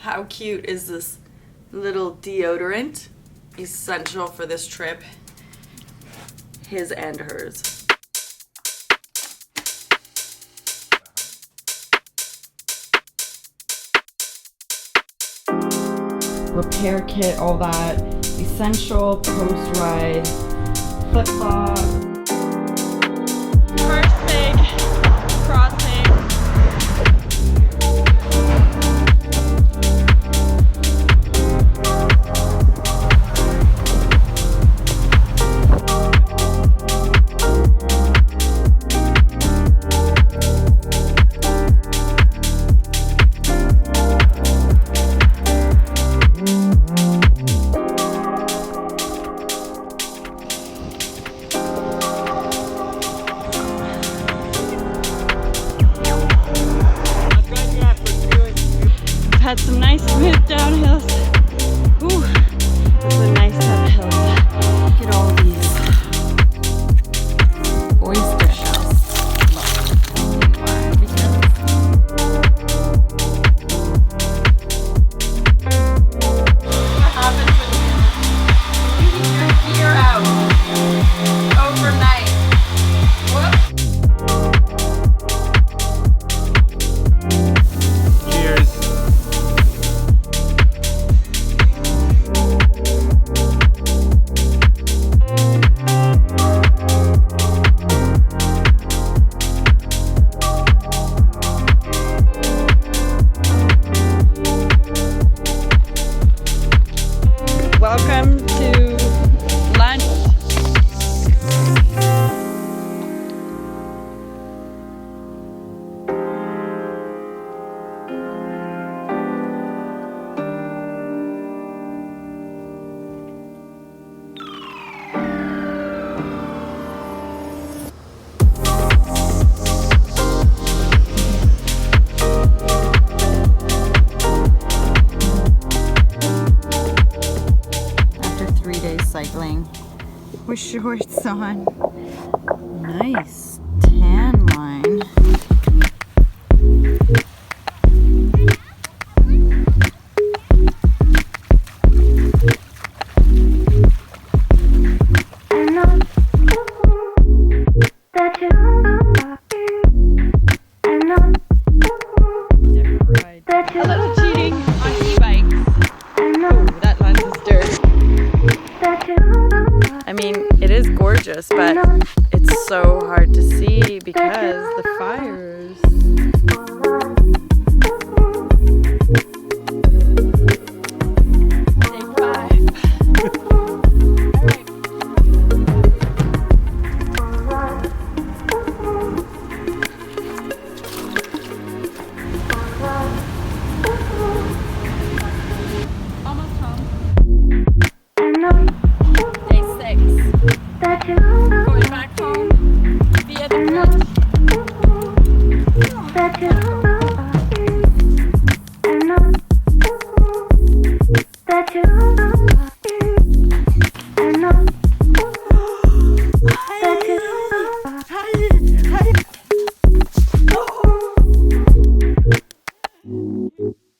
How cute is this little deodorant? Essential for this trip. His and hers. Repair kit, all that. Essential post-ride. Flip-flop. First big crossing. Had some nice smooth downhills. Ooh, this is a nice uphill. Look at all these oyster shells. What happens when you leave your gear out overnight? Whoops. Welcome to lunch. Cycling with shorts on. Nice tan line. Different ride. A little cheating on e-bikes. Oh, that lens is dirty. I mean, it is gorgeous, but it's so hard to see because the fires.